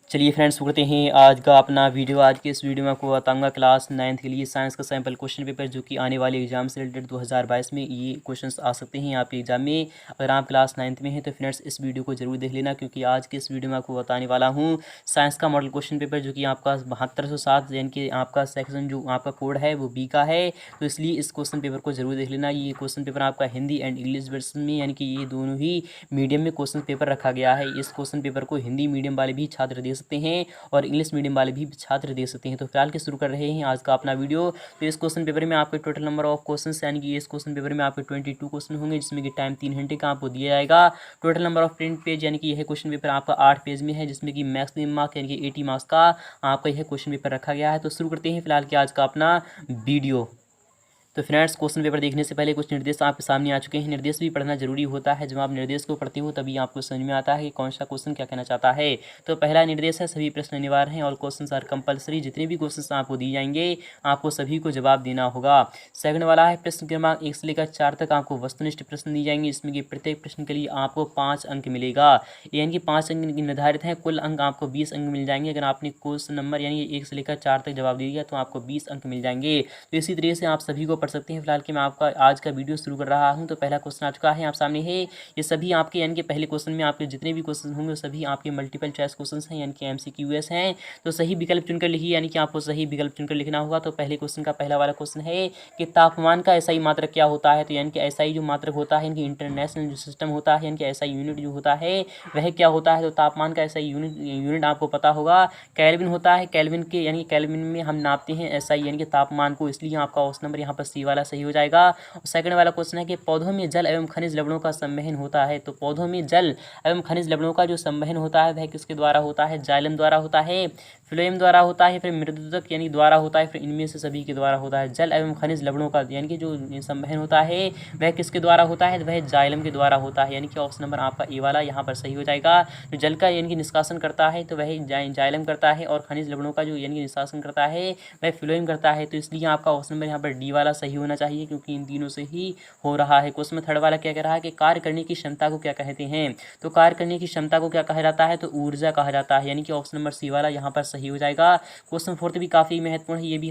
चलिए फ्रेंड्स, शुरू करते हैं आज का अपना वीडियो। आज के इस वीडियो में आपको बताऊंगा क्लास 9th के लिए साइंस का सैम्पल क्वेश्चन पेपर, जो कि आने वाले एग्जाम से रिलेटेड 2022 में ये क्वेश्चंस आ सकते हैं आपके एग्जाम में। अगर आप क्लास 9th में हैं तो फ्रेंड्स इस वीडियो को जरूर देख लेना, क्योंकि आज के इस वीडियो में आपको बताने वाला हूँ साइंस का मॉडल क्वेश्चन पेपर, जो कि आपका 7207 यानी कि आपका सेक्शन जो आपका कोड है वो बी का है। तो इसलिए इस क्वेश्चन पेपर को जरूर देख लेना। ये क्वेश्चन पेपर आपका हिंदी एंड इंग्लिश वर्सन में, यानी कि ये दोनों ही मीडियम में क्वेश्चन पेपर रखा गया है। इस क्वेश्चन पेपर को हिंदी मीडियम वाले भी छात्र दे सकते हैं और इंग्लिश मीडियम वाले भी छात्र दे सकते हैं। तो फिलहाल के शुरू कर रहे हैं आज का अपना वीडियो। तो इस क्वेश्चन पेपर में आपके टोटल नंबर ऑफ क्वेश्चन, यानी कि इस क्वेश्चन पेपर में आपके 22 क्वेश्चन होंगे, जिसमें कि टाइम 3 घंटे का आपको दिया जाएगा। Total number of print page, यानी कि यह क्वेश्चन पेपर आपका 8 पेज में है, जिसमें कि मैक्सिमम मार्क यानी कि 80 मार्क्स का आपका यह क्वेश्चन पेपर रखा गया है। तो शुरू करते हैं फिलहाल के आज का अपना वीडियो। तो फ्रेंड्स, क्वेश्चन पेपर देखने से पहले कुछ निर्देश आपके सामने आ चुके हैं। निर्देश भी पढ़ना जरूरी होता है। जब आप निर्देश को पढ़ते हो तभी आपको समझ में आता है कि कौन सा क्वेश्चन क्या कहना चाहता है। तो पहला निर्देश है, सभी प्रश्न अनिवार्य हैं और क्वेश्चन आर कंपलसरी। जितने भी क्वेश्चन आपको दिए जाएंगे आपको सभी को जवाब देना होगा। सेकंड वाला है, प्रश्न क्रमांक 1 से लेकर 4 तक आपको वस्तुनिष्ठ प्रश्न दिए जाएंगे, जिसमें कि प्रत्येक प्रश्न के लिए आपको 5 अंक मिलेगा, यानी कि 5 अंक निर्धारित हैं। कुल अंक आपको 20 अंक मिल जाएंगे। अगर आपने क्वेश्चन नंबर यानी 1 से लेकर 4 तक जवाब दे दिया तो आपको 20 अंक मिल जाएंगे। तो इसी तरीके से आप सभी को पढ़ सकते हैं। फिलहाल कि मैं आपका आज का वीडियो शुरू कर रहा हूं। तो पहला क्वेश्चन आ चुका है आप सामने है। ये सभी आपके यानी कि पहले क्वेश्चन में आपके जितने भी क्वेश्चन होंगे वो सभी आपके मल्टीपल चॉइस क्वेश्चन हैं, यानी कि MCQs हैं। तो सही विकल्प चुनकर लिखिए, यानी कि आपको सही विकल्प चुनकर लिखना होगा। तो पहले क्वेश्चन का पहला वाला क्वेश्चन है कि तापमान का SI मात्रक क्या होता है। तो यानी कि SI जो मात्रक होता है, यानी इंटरनेशनल जो सिस्टम होता है, यानी कि SI यूनिट जो होता है वह क्या होता है। तो तापमान का SI यूनिट आपको पता होगा केल्विन होता है। केल्विन के यानी कि केल्विन में हम नापते हैं SI यानी कि तापमान को, इसलिए आपका ऑप्शन नंबर यहाँ पर सी वाला सही हो जाएगा। सेकंड वाला क्वेश्चन है कि पौधों में जल एवं खनिज लवणों का संवहन होता है। तो पौधों में जल एवं खनिज लवणों का जो संवहन होता है वह किसके द्वारा होता है। जाइलम द्वारा होता है, फ्लोएम द्वारा होता है, फिर मृदुतक यानी द्वारा होता है, फिर इनमें से सभी के द्वारा होता है। जल एवं खनिज लवणों का यानी कि जो संवहन होता है वह किसके द्वारा होता है, वह जाइलम के द्वारा होता है, यानी कि ऑप्शन नंबर आपका ए वाला यहाँ पर सही हो जाएगा। जो जल का यानी कि निष्कासन करता है तो वह जाइलम करता है, और खनिज लवणों का जो यानी कि निष्कासन करता है वह फ्लोएम करता है। तो इसलिए आपका ऑप्शन नंबर यहाँ पर डी वाला सही होना चाहिए, क्योंकि इन तीनों से ही हो रहा है। क्वेश्चन में थर्ड वाला क्या कह रहा है कि कार्य करने की क्षमता को क्या कहते हैं। तो कार्य करने की क्षमता को क्या कहा जाता है, तो ऊर्जा कहा जाता है, यानी कि ऑप्शन नंबर सी वाला यहाँ पर सही हो जाएगा। क्वेश्चन फोर्थ भी काफी महत्वपूर्ण है, ये भी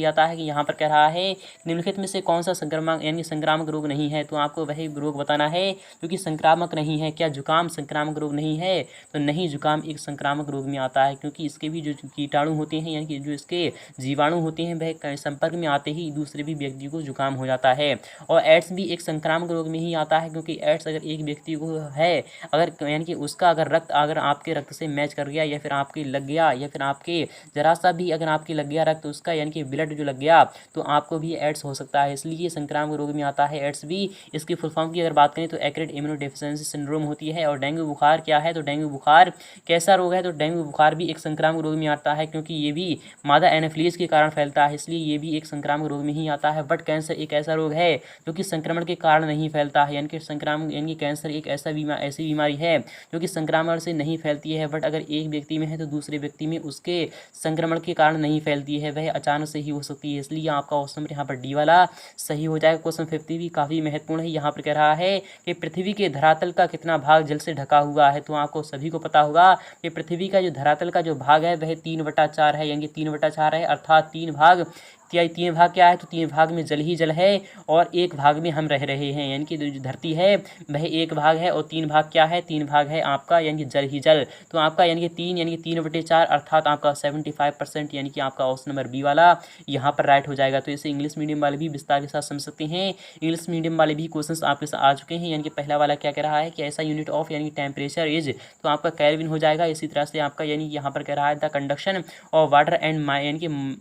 आता है कि यहाँ पर कह रहा है निम्नलिखित में से कौन सा संक्रामक यानी संक्रामक रोग नहीं है। तो आपको वही रोग बताना है जो कि संक्रामक नहीं है। क्या जुकाम संक्रामक रोग नहीं है। तो नहीं, जुकाम एक संक्रामक रोग में आता है, क्योंकि इसके भी जो कीटाणु होते हैं यानी कि जो इसके जीवाणु होते हैं वह संपर्क में आते ही दूसरे भी व्यक्ति को जुकाम हो जाता है। और एड्स भी एक संक्रामक रोग में ही आता है, क्योंकि एड्स अगर एक व्यक्ति को है, अगर यानी कि उसका अगर रक्त अगर आपके रक्त से मैच कर गया, या फिर आपके लग गया, या फिर आपके जरा सा भी अगर आपके लग गया रक्त उसका, यानी कि ब्लड जो लग गया, तो आपको भी एड्स हो सकता है। इसलिए संक्रामक रोग में आता है एड्स भी। इसकी फुल फॉर्म की अगर बात करें तो एक्यूट इम्यूनोडेफिशिएंसी सिंड्रोम होती है। और डेंगू बुखार क्या है, तो डेंगू बुखार कैसा रोग है, तो डेंगू बुखार भी एक संक्रामक रोग में आता है, क्योंकि ये भी मादा एनाफिलीज के कारण फैलता है, इसलिए ये भी एक संक्रामक रोग में ही आता है। बट कैंसर एक ऐसा रोग है जो कि संक्रमण के कारण नहीं फैलता है, यानी कि संक्रामक यानी कि कैंसर एक ऐसी बीमारी है जो कि संक्रमण से नहीं फैलती है। बट अगर एक व्यक्ति में है तो दूसरे व्यक्ति में उसके संक्रमण के कारण नहीं फैलती है, वह अचानक से ही हो सकती है। इसलिए आपका ऑप्शन यहाँ पर डी वाला सही हो जाएगा। क्वेश्चन 50 भी काफ़ी महत्वपूर्ण है। यहाँ पर कह रहा है कि पृथ्वी के धरातल का कितना भाग जल से ढका हुआ है। तो आपको सभी को पता होगा कि पृथ्वी का जो धरातल का जो भाग है वह 3/4 है, यानी कि 3/4 है, अर्थात 3 भाग क्या 3 भाग क्या है, तो 3 भाग में जल ही जल है और 1 भाग में हम रह रहे हैं, यानी कि जो धरती है वह 1 भाग है और 3 भाग क्या है, 3 भाग है आपका यानी कि जल ही जल। तो आपका यानी कि 3 यानी कि 3/4 अर्थात आपका 75%, यानी कि आपका ऑप्शन नंबर बी वाला यहाँ पर राइट हो जाएगा। तो इसे इंग्लिश मीडियम वाले भी विस्तार के साथ समझ सकते हैं। इंग्लिश मीडियम वाले भी क्वेश्चन आपके साथ आ चुके हैं। यानी कि पहला वाला क्या कह रहा है कि ऐसा यूनिट ऑफ यानी टेम्परेचर इज, तो आपका केल्विन हो जाएगा। इसी तरह से आपका यानी यहाँ पर कह रहा है the conduction of water and यानी कि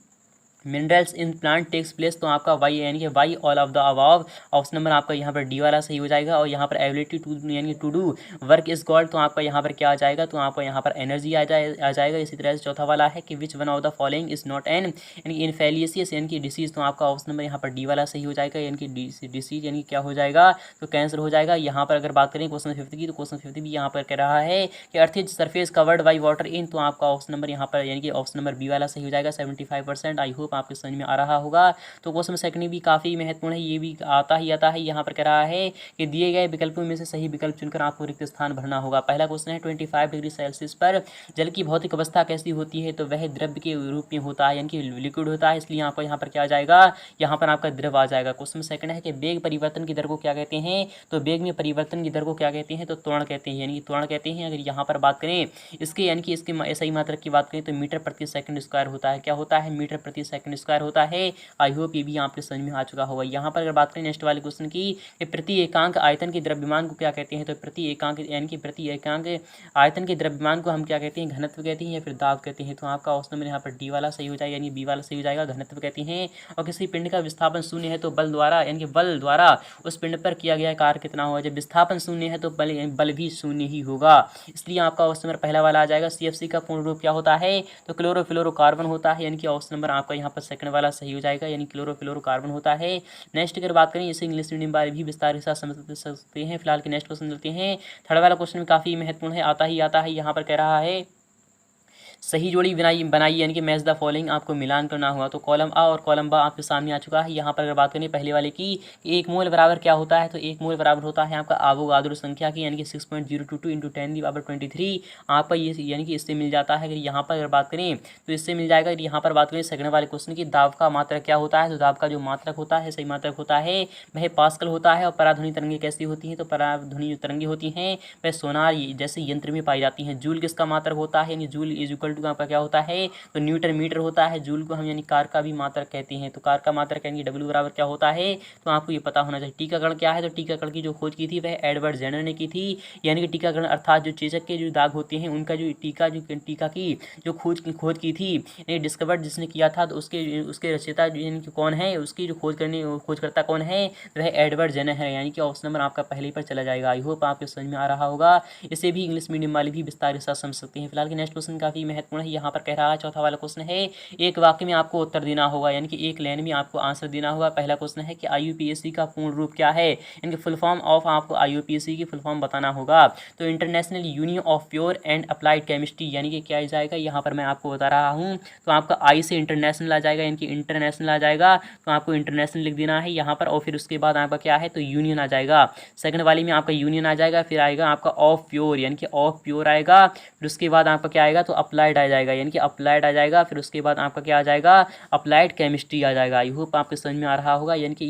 minerals in plant takes place, तो आपका वाई यानी कि Y all of the above. Option number आपका यहाँ पर डी वाला सही हो जाएगा। और यहाँ पर एबिलिटी टू यानी to do work is god, तो आपका यहाँ पर क्या आ जाएगा, तो आपका यहाँ पर एनर्जी आ जाएगा। इसी तरह से चौथा वाला है कि which one of the following is not an यानी कि इनफेलियसियस यानी कि डिसीज, तो आपका ऑप्शन नंबर यहाँ पर डी वाला सही हो जाएगा। यानी कि डिसीज यानी क्या हो जाएगा, तो कैंसर हो जाएगा। यहाँ पर अगर बात करें क्वेश्चन 50 की, तो क्वेश्चन 50 भी यहाँ पर कह रहा है कि earth is surface covered by water in, तो आपका ऑप्शन नंबर यहाँ पर यानी कि ऑप्शन नंबर बी वाला सही हो जाएगा 75%। आई होप आपके समझ में आ रहा होगा। तो क्वेश्चन सेकंड भी काफ़ी महत्वपूर्ण है, ये भी आता ही आता है। यहाँ पर कह रहा है कि दिए गए विकल्पों में से सही विकल्प चुनकर आपको रिक्त स्थान भरना होगा। पहला क्वेश्चन है 25 डिग्री सेल्सियस पर जल की भौतिक अवस्था कैसी होती है, तो वह द्रव्य के रूप में होता है, यानी कि लिक्विड होता है, इसलिए यहाँ पर क्या आ जाएगा, यहाँ पर आपका द्रव आ जाएगा। क्वेश्चन सेकंड है कि वेग परिवर्तन की दर को क्या कहते हैं, तो वेग में परिवर्तन की दर को क्या कहते हैं, तो त्वरण कहते हैं, यानी कि त्वरण कहते हैं। अगर यहाँ पर बात करें इसके यानी कि इसके सही मात्रक की बात करें तो मीटर प्रति सेकंड स्क्वायर होता है। क्या होता है, मीटर प्रति सेकंड स्क्वायर होता है। आई होप ये भी आपके समझ में आ चुका होगा। यहाँ पर अगर बात करें नेक्स्ट वाले क्वेश्चन की, प्रति एकांक आयतन के द्रव्यमान को क्या कहते हैं, तो प्रति एकांक यानी कि प्रति एकांक आयतन के द्रव्यमान को हम क्या कहते हैं, घनत्व कहते हैं या फिर दाब कहते हैं। तो आपका ऑप्शन नंबर यहाँ पर डी वाला सही हो जाएगा, यानी बी वाला सही हो जाएगा, घनत्व कहते हैं। और किसी पिंड का विस्थापन शून्य है तो बल द्वारा यानी कि बल द्वारा उस पिंड पर किया गया कार्य कितना होगा। जब विस्थापन शून्य है तो बल भी शून्य ही होगा, इसलिए आपका ऑप्शन नंबर पहला वाला आ जाएगा। CFC का पूर्ण रूप क्या होता है, तो क्लोरोफ्लोरोकार्बन होता है, यानी कि ऑप्शन नंबर आपका यहाँ पर सेकंड वाला सही हो जाएगा, यानी क्लोरोफ्लोरोकार्बन होता है। नेक्स्ट अगर बात करें इसे इंग्लिश मीडियम बारे भी विस्तार के साथ समझ सकते हैं। फिलहाल के नेक्स्ट क्वेश्चन लेते हैं। थर्ड वाला क्वेश्चन काफी महत्वपूर्ण है, आता ही आता है। यहाँ पर कह रहा है सही जोड़ी बनाई यानी कि मैच द फॉलोइंग, आपको मिलान करना होगा। तो कॉलम आ और कॉलम बा आपके सामने आ चुका है। यहाँ पर अगर बात करें पहले वाले की, एक मोल बराबर क्या होता है, तो एक मोल बराबर होता है आपका आवोगाद्रो संख्या की, यानी कि 6.022 × 10⁻23 आपका ये यानी कि इससे मिल जाता है। अगर यहाँ पर अगर बात करें तो इससे मिल जाएगा। यहाँ पर बात करें सेकंड वाले क्वेश्चन की, दाब का मात्रक क्या होता है, तो दाब का जो मात्रक होता है, सही मात्रक होता है वह पास्कल होता है। और पराध्वनि तरंगे कैसी होती हैं, तो पराध्वनि जो तरंगे होती हैं वह सोनार जैसे यंत्र में पाई जाती हैं। जूल किसका मात्रक होता है, यानी जूल इज इक्वल टू आपका क्या होता है, तो न्यूटन मीटर होता है। जूल को हम यानी कार का भी मात्रक कहते हैं। तो कार का मात्रक यानी W बराबर क्या होता है, तो आपको ये पता होना चाहिए। टीकाकरण क्या है, तो टीकाकरण की जो खोज की थी वह एडवर्ड जेनर ने की थी, यानी कि टीकाकरण अर्थात जो चेचक के जो दाग होते हैं उनका जो टीका की जो खोज की थी, यानी डिस्कवर्ड जिसने किया था, तो उसके रचयिता यानी कि कौन है, उसकी जो खोजकर्ता कौन है, वह एडवर्ड जेनर है, यानी कि ऑप्शन नंबर आपका पहले पर चला जाएगा। आई होप आपको समझ में आ रहा होगा। इसे भी इंग्लिश मीडियम वाले भी विस्तार के साथ समझ सकते हैं। फिलहाल के नेक्स्ट क्वेश्चन काफी महत्वपूर्ण है। यहाँ पर कह रहा है चौथा वाला क्वेश्चन है, एक वाक्य में आपको उत्तर देना होगा, यानी कि एक लाइन में आपको आंसर देना होगा। पहला क्वेश्चन है कि IUPAC का पूर्ण रूप क्या है, यानी कि फुल फॉर्म ऑफ, आपको IUPAC की फुल फॉर्म बताना होगा। तो international union of pure and applied chemistry, यानी कि क्या आ जाएगा, यहाँ पर मैं आपको बता रहा हूँ। तो आपका आई से इंटरनेशनल आ जाएगा, यानी कि इंटरनेशनल आ जाएगा, तो आपको इंटरनेशनल लिख देना है यहाँ पर। और फिर उसके बाद आपका क्या है, तो यूनियन आ जाएगा। सेकंड वाली में आपका यूनियन आ जाएगा, फिर आएगा आपका ऑफ प्योर, यानी कि ऑफ प्योर आएगा। फिर उसके बाद आपका क्या आएगा, तो अप्लाइड आ जाएगा, यानी कि अप्लाइड आ जाएगा। फिर उसके बाद आपका क्या आ जाएगा, अप्लाइड केमिस्ट्री आ जाएगा। आई होप आपके समझ में आ रहा होगा, यानी कि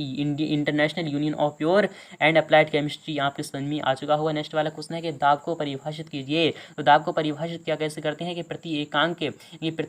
international union of pure and applied chemistry आपके समझ में आ चुका होगा। नेक्स्ट वाला क्वेश्चन है कि दाब को परिभाषित कीजिए। तो दाब को परिभाषित क्या कैसे करते हैं कि प्रति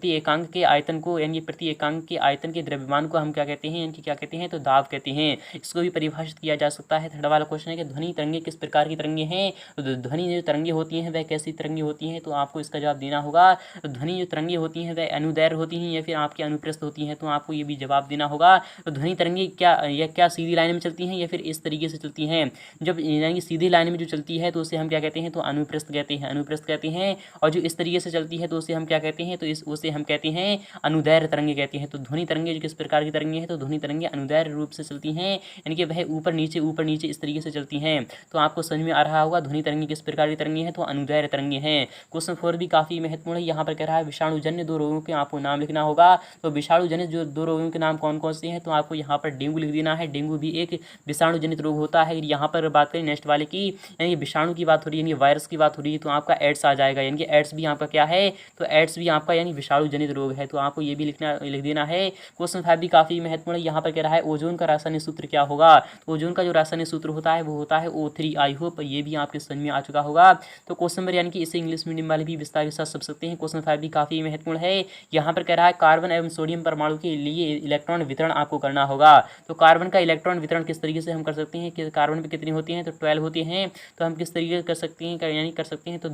एकांक के आयतन को, यानी प्रति एकांक के आयतन के द्रव्यमान को हम क्या कहते हैं, यानी कि क्या कहते हैं, तो दाब कहते हैं। इसको भी परिभाषित किया जा सकता है। थर्ड वाला क्वेश्चन है कि ध्वनि तरंगे किस प्रकार की तरंगे हैं, तो ध्वनि जो तरंगे होती हैं वह कैसी तरंगे होती हैं, तो आपको इसका जवाब देना होगा। तो ध्वनि जो तरंगे होती हैं वह अनुदैर्घ्य होती हैं या फिर आपकी अनुप्रस्थ होती हैं, तो आपको ये भी जवाब देना होगा। तो ध्वनि तरंगे क्या सीधी लाइन में चलती हैं या फिर इस तरीके से चलती हैं। जब यानी कि सीधी लाइन में जो चलती है तो उसे हम क्या कहते हैं, तो अनुप्रस्थ कहते हैं। और जो इस तरीके से चलती है तो उसे हम क्या कहते हैं, तो उसे हम कहते हैं अनुदैर्घ्य तरंगे कहते हैं। तो ध्वनि तरंगे जो किस प्रकार की तरंगे हैं, तो ध्वनि तरंगे अनुदैर्घ्य रूप से चलती हैं, यानी कि वह ऊपर नीचे इस तरीके से चलती हैं। तो आपको समझ में आ रहा होगा ध्वनि तरंगे किस प्रकार की तरंगे हैं, तो अनुदैर्घ्य तरंगे हैं। क्वेश्चन 4 भी काफी महत्वपूर्ण है। यहाँ पर कह रहा है विषाणुजन्य 2 रोगों के आपको नाम लिखना होगा। तो विषाणुजन्य जो 2 रोगों के नाम कौन कौन से हैं, तो आपको यहाँ पर डेंगू लिख देना है। डेंगू भी एक विषाणु जनित रोग होता है। यहाँ पर बात करें नेक्स्ट वाले की, यानी विषाणु की बात हो रही है, यानी वायरस की बात हो रही है, तो आपका एड्स आ जाएगा, यानी कि एड्स भी आपका क्या है, तो एड्स भी आपका यानी विषाणु जनित रोग है। तो आपको ये भी लिख देना है। क्वेश्चन 5 भी काफी महत्वपूर्ण है। यहाँ पर कह रहा है ओजोन का रासायनिक सूत्र क्या होगा। तो ओजोन का जो रासायनिक सूत्र होता है वो होता है O3। आई होप ये भी आपके समझ में आ चुका होगा। तो क्वेश्चन नंबर यानी कि इसे इंग्लिश मीडियम वाले भी विस्तार के साथ समझ सकते हैं। क्वेश्चन 5 भी काफी महत्वपूर्ण है। यहाँ पर कह रहा है कार्बन एवं सोडियम परमाणु के लिए इलेक्ट्रॉन वितरण आपको करना होगा। तो कार्बन का इलेक्ट्रॉन वितरण किस तरीके से हम कर सकते हैं कि कार्बन पे कितनी होती हैं, तो 12 होती हैं। तो हम किस तरीके से कर सकते हैं, यानी कर सकते हैं तो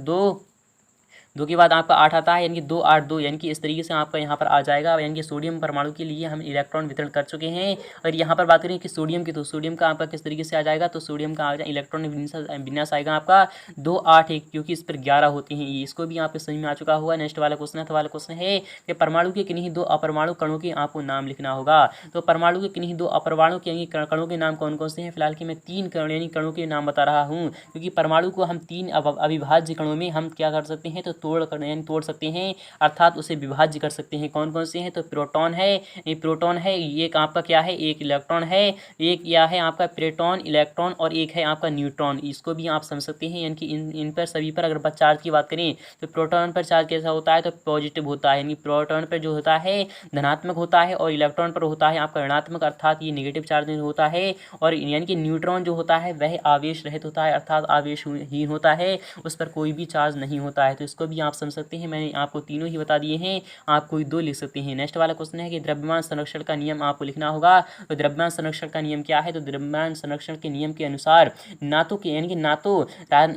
2 के बाद आपका 8 आता है, यानी कि 2 8 2, यानी कि इस तरीके से आपका यहाँ पर आ जाएगा। यानी कि सोडियम परमाणु के लिए हम इलेक्ट्रॉन वितरण कर चुके हैं। और यहाँ पर बात करें कि सोडियम की, तो सोडियम का आपका किस तरीके से आ जाएगा, तो सोडियम का इलेक्ट्रॉन विन्यास आएगा आपका 2 8 1, क्योंकि इस पर 11 होती हैं। इसको भी आपके समझ में आ चुका हुआ। नेक्स्ट वाला क्वेश्चन वाला क्वेश्चन है कि परमाणु के किन्हीं 2 अपरमाणु कणों के आपको नाम लिखना होगा। तो परमाणु के किन्हीं 2 अपरमाणु के कणों के नाम कौन कौन से हैं। फिलहाल कि मैं 3 कण यानी कणों के नाम बता रहा हूँ, क्योंकि परमाणु को हम 3 अविभाज्य कणों में हम क्या कर सकते हैं, तो तोड़ सकते हैं, अर्थात उसे विभाज्य कर सकते हैं। कौन कौन से हैं? तो प्रोटॉन है, ये एक आपका क्या है, एक इलेक्ट्रॉन है, एक क्या है आपका प्रोटॉन, इलेक्ट्रॉन, और एक है आपका न्यूट्रॉन। इसको भी आप समझ सकते हैं, यानी कि इन पर सभी पर अगर चार्ज की बात करें तो प्रोटॉन पर चार्ज कैसा होता है? तो पॉजिटिव होता है, यानी प्रोटॉन पर जो होता है धनात्मक होता है, और इलेक्ट्रॉन पर होता है आपका ऋणात्मक, अर्थात ये नेगेटिव चार्ज होता है। और यानी कि न्यूट्रॉन जो होता है वह आवेश रहित होता है, अर्थात आवेशहीन होता है, उस पर कोई भी चार्ज नहीं होता है। तो इसको भी आप समझ सकते हैं, मैंने आपको तीनों ही बता दिए हैं, आप कोई दो लिख सकते हैं। नेक्स्ट वाला क्वेश्चन है कि द्रव्यमान संरक्षण का नियम आपको लिखना होगा। तो द्रव्यमान संरक्षण का नियम क्या है? तो द्रव्यमान संरक्षण के नियम के अनुसार ना तो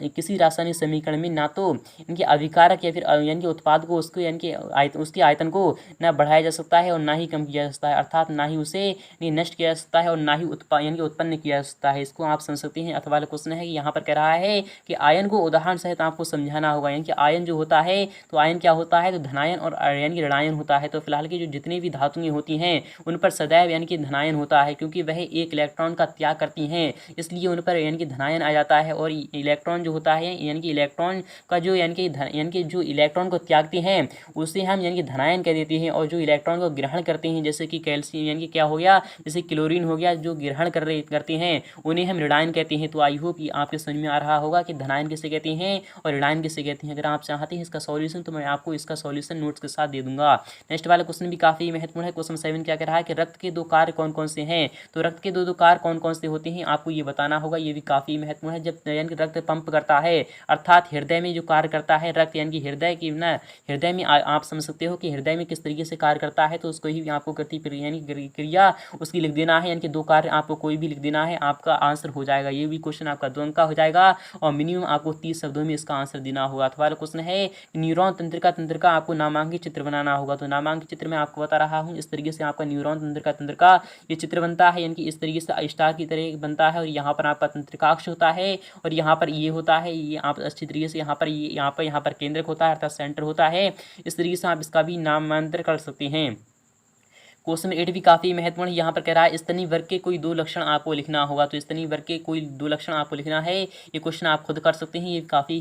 किसी रासायनिक समीकरण में ना तो इनके अभिकारक या फिर यानी कि उत्पाद को उसको यानी कि उसके आयतन को ना बढ़ाया जा सकता है और ना ही कम किया जा सकता है, अर्थात ना ही उसे नष्ट किया जा सकता है और ना ही उत्पन्न किया जा सकता है। इसको आप समझ सकते हैं। अथवा वाला क्वेश्चन है कि यहाँ पर कह रहा है कि आयन को उदाहरण सहित आपको समझाना होगा। यानी कि आयन जो होता है, तो आयन क्या होता है? तो धनायन और यानी कि ऋणायन होता है। तो फिलहाल की जो जितनी भी धातुएं होती हैं उन पर सदैव यानी कि धनायन होता है, क्योंकि वह एक इलेक्ट्रॉन का त्याग करती हैं, इसलिए उन पर यानी कि धनायन आ जाता है। और इलेक्ट्रॉन जो होता है यानी कि इलेक्ट्रॉन का जो यानी कि जो इलेक्ट्रॉन को त्यागते हैं उसे हम यानी कि धनायन कह देते हैं, और जो इलेक्ट्रॉन को ग्रहण करते हैं जैसे कि कैल्शियम यानी कि क्या हो गया, जैसे क्लोरीन हो गया, जो ग्रहण करते हैं उन्हें हम ऋणायन कहते हैं। तो आई होप ये आपके समझ में आ रहा होगा कि धनायन किसे कहते हैं और ऋणायन किसे कहते हैं। अगर आप चाहते हैं इसका सॉल्यूशन तो मैं आपको इसका सॉल्यूशन नोट्स के साथ दे दूंगा। नेक्स्ट वाला क्वेश्चन भी काफी महत्वपूर्ण है। क्वेश्चन 7 क्या कह रहा है कि रक्त के दो कार्य कौन कौन से हैं? तो रक्त के दो कार्य कौन कौन से होते हैं आपको ये बताना होगा। ये भी काफी महत्वपूर्ण है। जब यानी कि रक्त पंप करता है, अर्थात हृदय में जो कार्य करता है रक्त, यानी कि हृदय में आप समझ सकते हो कि हृदय में किस तरीके से कार्य करता है, तो उसको ही आपको क्रिया उसकी लिख देना है। यानी कि दो कार्य आपको कोई भी लिख देना है, आपका आंसर हो जाएगा। ये भी क्वेश्चन आपका 2 अंक का हो जाएगा और मिनिमम आपको 30 शब्दों में इसका आंसर देना होगा। अथवा क्वेश्चन है न्यूरॉन तंत्र का आपको नामांकित चित्र बनाना होगा। तो नामांकित चित्र मैं आपको बता रहा हूँ, इस तरीके से आपका न्यूरॉन तंत्र का ये चित्र बनता है, यानी कि इस तरीके से स्टार की तरह बनता है, और यहाँ पर आपका तंत्रिकाक्ष होता है, और यहाँ पर ये होता है, ये आप अच्छी तरीके से यहाँ पर केंद्रक होता है, अर्थात सेंटर होता है। इस तरीके से आप इसका भी नामांतर कर सकते हैं। क्वेश्चन 8 भी काफी महत्वपूर्ण। यहाँ पर कह रहा है स्तनीय वर्ग के कोई दो लक्षण आपको लिखना होगा। तो स्तनीय वर्ग के कोई दो लक्षण आपको लिखना है। ये क्वेश्चन आप खुद कर सकते हैं, ये काफी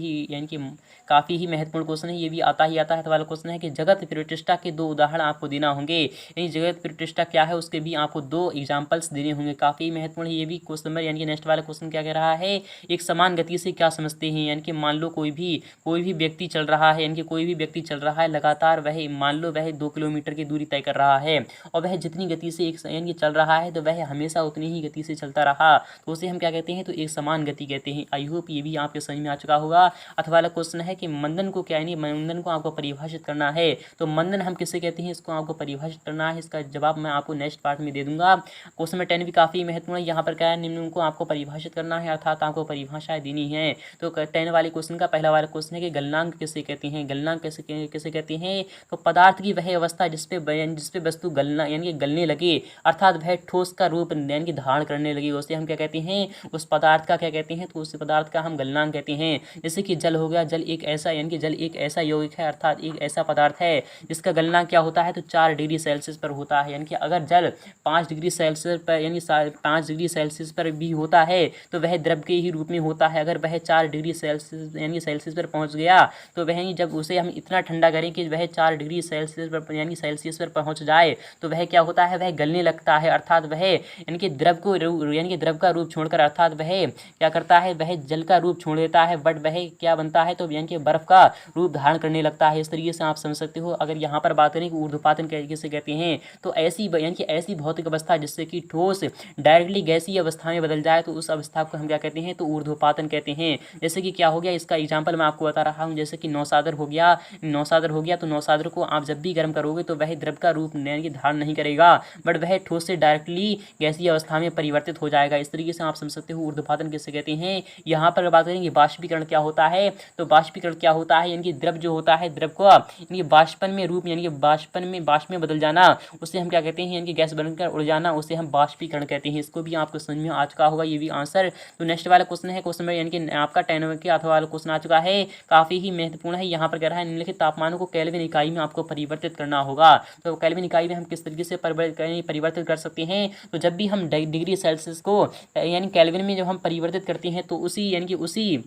ही महत्वपूर्ण क्वेश्चन है। ये भी आता है। तो वाला क्वेश्चन है कि जगत प्रतिष्ठा के दो उदाहरण आपको देना होंगे। यानी जगत प्रतिष्ठा क्या है उसके भी आपको दो एग्जाम्पल्स देने होंगे। काफी महत्वपूर्ण है ये भी क्वेश्चन नंबर। यानी कि नेक्स्ट वाला क्वेश्चन क्या कह रहा है, एक समान गति से क्या समझते हैं? यानी कि मान लो कोई भी व्यक्ति चल रहा है, यानी कि कोई भी व्यक्ति चल रहा है लगातार, मान लो वह 2 किलोमीटर की दूरी तय कर रहा है, और वह जितनी गति से यानी चल रहा है तो वह हमेशा उतनी ही गति से चलता रहा, तो उसे हम क्या कहते हैं? तो एक समान गति कहते हैं। आई होप ये भी आपके समझ में आ चुका होगा। अथवा वाला क्वेश्चन है कि मंदन को क्या, यानी मंदन को आपको परिभाषित करना है। तो मंदन हम किसे कहते हैं, इसको आपको परिभाषित करना है। इसका जवाब मैं आपको नेक्स्ट पार्ट में दे दूंगा। क्वेश्चन नंबर 10 भी काफी महत्वपूर्ण है। यहाँ पर क्या है, निम्न को आपको परिभाषित करना है, अर्थात आपको परिभाषाएं देनी है। तो 10 वाले क्वेश्चन का पहला वाला क्वेश्चन है कि गलनांक किसे कहते हैं? गलनांक किसे कहते हैं? तो पदार्थ की वह अवस्था जिसपे वस्तु गलने लगे, अर्थात वह ठोस का रूप यानी कि धारण करने लगी, उसे हम क्या कहते हैं? उस पदार्थ का क्या कहते हैं? तो उस पदार्थ का हम गलनांक कहते हैं। जैसे कि जल हो गया, जल एक ऐसा यौगिक है, अर्थात एक ऐसा पदार्थ है जिसका गलनांक क्या होता है? तो 4 डिग्री सेल्सियस पर होता है। यानी कि अगर जल 5 डिग्री सेल्सियस पर यानी 5 डिग्री सेल्सियस पर भी होता है तो वह द्रव के ही रूप में होता है। अगर वह 4 डिग्री सेल्सियस यानी सेल्सियस पर पहुंच गया तो वह जब उसे हम इतना ठंडा करें कि वह 4 डिग्री सेल्सियस पर पहुंच जाए तो वह क्या होता है? वह गलने लगता है, अर्थात वह यानी कि द्रव का रूप छोड़कर, अर्थात वह क्या करता है? वह जल का रूप छोड़ देता है, बट वह क्या बनता है? तो यानी कि बर्फ का रूप धारण करने लगता है। इस तरीके से आप समझ सकते हो। अगर यहाँ पर बात करें कि ऊर्ध्वपातन किसे कहते हैं, तो ऐसी भौतिक अवस्था जिससे कि ठोस डायरेक्टली गैसीय अवस्था में बदल जाए तो उस अवस्था को हम क्या कहते हैं? तो ऊर्ध्वपातन कहते हैं। जैसे कि क्या हो गया, इसका एग्जाम्पल मैं आपको बता रहा हूँ। जैसे कि नौसादर हो गया, तो नौसादर को आप जब भी गर्म करोगे तो वह द्रव का रूप धारण नहीं करेगा, बट वह ठोस से डायरेक्टली गैसीय अवस्था में परिवर्तित हो जाएगा। इस तरीके से आप समझ सकते हो ऊर्ध्वपातन किसे कहते हैं। यहाँ पर बात करेंगे बाष्पीकरण क्या होता है, तो बाष्पीकरण क्या होता है? यानी कि द्रव जो होता है, द्रव को यानी बाष्पन में रूप यानी कि बाष्प में बदल जाना, उसे हम क्या कहते हैं? यानी कि गैस बनकर उड़ जाना, उसे हम बाष्पीकरण कहते हैं। इसको भी आपको समझ में आ चुका होगा ये भी आंसर। तो नेक्स्ट वाला क्वेश्चन है क्वेश्चन यानी कि आपका 10 के अथवा वाला क्वेश्चन आ चुका है, काफी ही महत्वपूर्ण है। यहाँ पर कह रहा है निम्नलिखित तापमानों को केल्विन इकाई में आपको परिवर्तित करना होगा। तो केल्विन इकाई में हम किस तरीके से परिवर्तित कर सकते हैं? तो जब भी हम डिग्री सेल्सियस को यानी केल्विन में जब हम परिवर्तित करते हैं तो उसी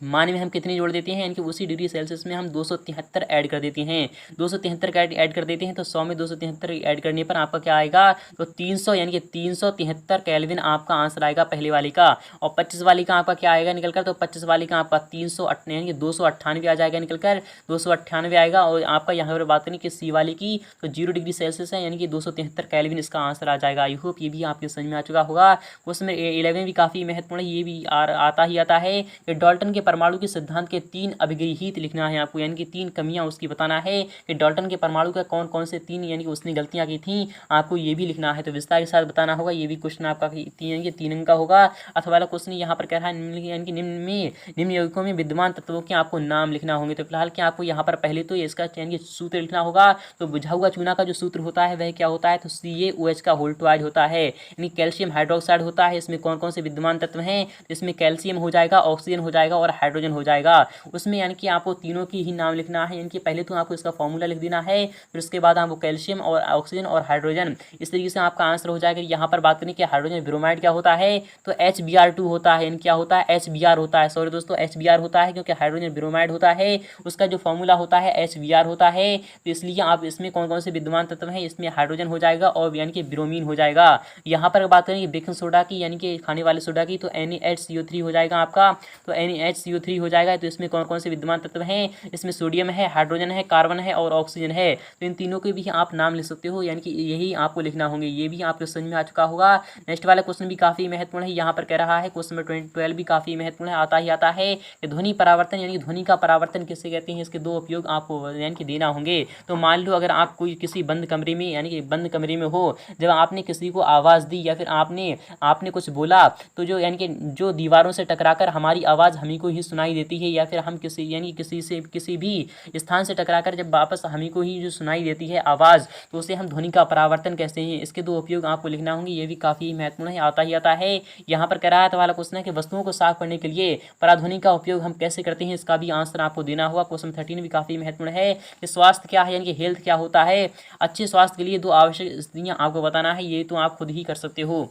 मान में हम कितनी जोड़ देते हैं, यानी कि उसी डिग्री सेल्सियस में हम 273 ऐड कर देते हैं। 273 का ऐड कर देते हैं तो 100 में 273 ऐड करने पर आपका क्या आएगा, तो 300 यानी कि 373 केल्विन आपका आंसर आएगा पहले वाली का। और 25 वाली का आपका क्या आएगा निकलकर, तो 25 वाली का आपका 300 यानी कि 298 आ जाएगा निकलकर, 298 आएगा। और आपका यहाँ पर बात करें कि सी वाली की, तो 0 डिग्री सेल्सियस है यानी कि 273 केल्विन इसका आंसर आ जाएगा। आई होप ये भी आपके समझ में आ चुका होगा। क्वेश्चन नंबर 11 भी काफ़ी महत्वपूर्ण है, ये भी आता ही आता है कि डाल्टन के परमाणु के सिद्धांत के 3 अभिगृहित लिखना है आपको, यानी कि 3 कमियां उसकी बताना है कि डाल्टन के परमाणु का कौन कौन से 3 यानी कि उसने गलतियां की थी, आपको ये भी लिखना है। तो विस्तार के साथ बताना होगा, ये भी क्वेश्चन आपका 3 अंक का होगा। अथवा वाला क्वेश्चन यहाँ पर कह रहा है यानी कि निम्न यौगिकों में विद्यमान तत्वों के आपको नाम लिखना होंगे। तो फिलहाल क्या आपको यहाँ पर पहले तो इसका यानी कि सूत्र लिखना होगा। तो बुझा हुआ चूना का जो सूत्र होता है वह क्या होता है, तो CaOH का होल ट्वाइज होता है, यानी कैल्शियम हाइड्रोक्साइड होता है। इसमें कौन कौन से विद्यमान तत्व हैं, इसमें कैल्शियम हो जाएगा, ऑक्सीजन हो जाएगा और हाइड्रोजन हो जाएगा। उसमें यानी कि आपको तीनों की ही नाम लिखना है, यानी कि पहले तो आपको इसका फॉर्मूला लिख देना है, फिर उसके बाद आपको कैल्शियम और ऑक्सीजन और हाइड्रोजन, इस तरीके से आपका आंसर हो जाएगा। यहाँ पर बात करें कि हाइड्रोजन ब्रोमाइड क्या होता है, तो HBr2 होता है, यानी क्या होता है, HBr होता है, सॉरी दोस्तों HBr होता है, क्योंकि हाइड्रोजन ब्रोमाइड होता है उसका जो फॉर्मूला होता है HBr होता है। तो इसलिए आप इसमें कौन कौन से विद्यमान तत्व हैं, इसमें हाइड्रोजन हो जाएगा और यानी कि ब्रोमीन हो जाएगा। यहाँ पर बात करें बेकिंग सोडा की, यानी कि खाने वाले सोडा की, तो NaHCO3 हो जाएगा आपका, तो NaHCO3 हो जाएगा। तो इसमें कौन कौन से विद्यमान तत्व हैं, इसमें सोडियम है, हाइड्रोजन है, कार्बन है और ऑक्सीजन है। तो इन तीनों के भी आप नाम लिख सकते हो, यानी कि यही आपको लिखना होंगे। ये भी आपको समझ में आ चुका होगा। नेक्स्ट वाला क्वेश्चन भी काफी महत्वपूर्ण है, यहाँ पर कह रहा है क्वेश्चन नंबर 12 भी काफी महत्वपूर्ण है, आता ही आता है कि ध्वनि परावर्तन, यानी ध्वनि का परावर्तन किसे कहते हैं, इसके 2 उपयोग आपको यानी कि देना होंगे। तो मान लो अगर आप कोई किसी बंद कमरे में, यानी कि बंद कमरे में हो, जब आपने किसी को आवाज़ दी या फिर आपने कुछ बोला, तो जो यानी कि जो दीवारों से टकराकर हमारी आवाज़ हमी को ही सुनाई देती है, या फिर हम किसी यानी किसी भी स्थान से टकराकर जब वापस हमी को ही जो सुनाई देती है आवाज़, तो उसे हम ध्वनि का परावर्तन कहते हैं। इसके 2 उपयोग आपको लिखना होंगे, ये भी काफ़ी महत्वपूर्ण है, आता ही आता है। यहाँ पर कह रहा है तो वाला क्वेश्चन है कि वस्तुओं को साफ करने के लिए पराध्वनि का उपयोग हम कैसे करते हैं, इसका भी आंसर आपको देना होगा। क्वेश्चन 13 भी काफ़ी महत्वपूर्ण है कि स्वास्थ्य क्या है, यानी कि हेल्थ क्या होता है। अच्छे स्वास्थ्य के लिए 2 आवश्यक स्थितियाँ आपको बताना है, ये तो आप खुद ही कर सकते हो।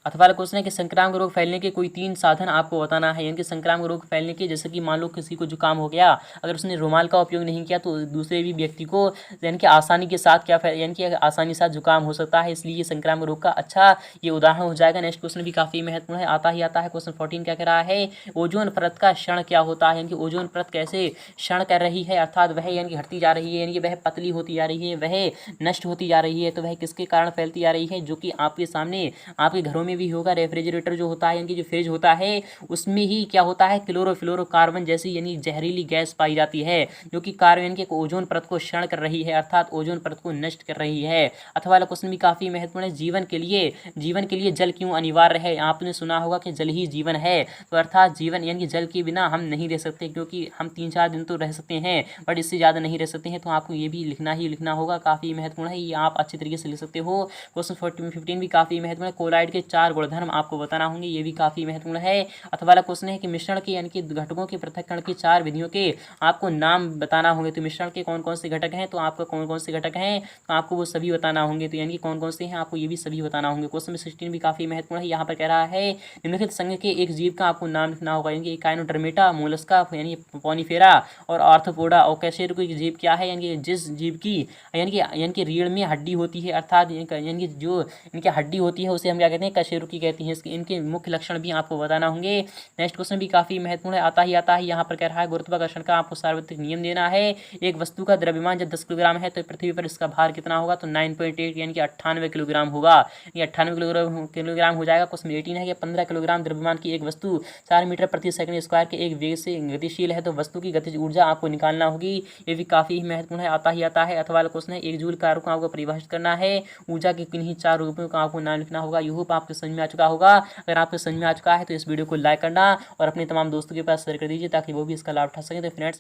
अथवा क्वेश्चन है कि संक्रामक रोग फैलने के कोई 3 साधन आपको बताना है, यानी कि संक्रामक रोग फैलने के, जैसे कि मान लो किसी को जुकाम हो गया, अगर उसने रुमाल का उपयोग नहीं किया तो दूसरे भी व्यक्ति को यानी कि आसानी के साथ यानी कि आसानी के साथ जुकाम हो सकता है, इसलिए ये संक्रामक रोग का अच्छा ये उदाहरण हो जाएगा। नेक्स्ट क्वेश्चन भी काफ़ी महत्वपूर्ण है, आता ही आता है। क्वेश्चन 14 क्या कह रहा है, ओजोन परत का क्षरण क्या होता है, यानी कि ओजोन परत कैसे क्षरण कर रही है, अर्थात वह यानी कि हटती जा रही है, यानी कि वह पतली होती जा रही है, वह नष्ट होती जा रही है। तो वह किसके कारण फैलती जा रही है, जो कि आपके सामने आपके घरों में भी होगा। रेफ्रिजरेटर जो होता है, यानी कि जो फ्रिज होता है, उसमें ही क्या होता है, क्लोरोफ्लोरोकार्बन जैसी यानी जहरीली गैस पाई जाती है, जो कि कार्बन के ओजोन परत को क्षरण कर रही है, अर्थात ओजोन परत को नष्ट कर रही है। अथवा वाला क्वेश्चन भी काफी महत्वपूर्ण है, जीवन के लिए जल क्यों अनिवार्य है। आपने सुना होगा कि जल ही जीवन है, तो अर्थात जीवन यानी कि जल के बिना हम नहीं रह सकते, क्योंकि हम 3-4 दिन तो रह सकते हैं बट इससे ज़्यादा नहीं रह सकते हैं। तो आपको ये भी लिखना होगा, काफ़ी महत्वपूर्ण है, ये आप अच्छी तरीके से लिख सकते हो। क्वेश्चन 15 भी काफ़ी महत्वपूर्ण है, कोलाइड के 4 गुणधर्म आपको बताना होंगे, ये भी काफ़ी महत्वपूर्ण है। अथवा वाला क्वेश्चन है कि मिश्रण के यानी कि घटकों के पृथक्करण की 4 विधियों के आपको नाम बताना होंगे। तो मिश्रण के कौन कौन से घटक हैं, तो आपका कौन कौन से घटक हैं, तो आपको वो सभी बताना होंगे। तो यानी कि कौन कौन से हैं, आपको ये भी सभी बताना होंगे। क्वेश्चन 16 भी काफ़ी महत्वपूर्ण है, यहाँ पर कह रहा है निम्नलिखित संघ के एक जीव का आपको नाम लिखना होगा, यानी कि काइनोडर्मेटा, मोलस्का यानी पोनिफेरा और आर्थ्रोपोडा। और कशेरुकी जीव क्या है, यानी कि जिस जीव की यानी कि रीढ़ में हड्डी होती है, अर्थात यानी कि जो इनकी हड्डी होती है उसे हम क्या कहते हैं, कशेरुकी कहते हैं। इनके मुख्य लक्षण भी आपको बताना होंगे। नेक्स्ट क्वेश्चन भी काफ़ी महत्वपूर्ण है, आता है। यहाँ पर कह रहा है गुरुत्वाकर्षण का आपको सार्वत्रिक नियम देना है। एक वस्तु का द्रव्यमान जब 10 किलोग्राम है तो पृथ्वी पर इसका भार कितना होगा, तो 9.8 यानी कि 98 किलोग्राम होगा, ये 98 किलोग्राम हो जाएगा। क्वेश्चन 18 है कि 15 किलोग्राम द्रव्यमान की एक वस्तु 4 मीटर प्रति सेकंड स्क्वायर के एक वेग से गतिशील है, तो वस्तु की गतिज ऊर्जा आपको निकालना होगी, ये भी काफ़ी महत्वपूर्ण है, आता है। अथवा वाला क्वेश्चन है एक जूल कार्य को आपको परिभाषित करना है, ऊर्जा के किन्हीं 4 रूपों का आपको नाम लिखना होगा। यह होप आपको समझ में आ चुका होगा। अगर आपको समझ में आ चुका है तो इस वीडियो को लाइक करना और अपने तमाम दोस्तों के पास शेयर कर दीजिए, ताकि वो भी इसका लाभ उठा सकें। तो फ्रेंड्स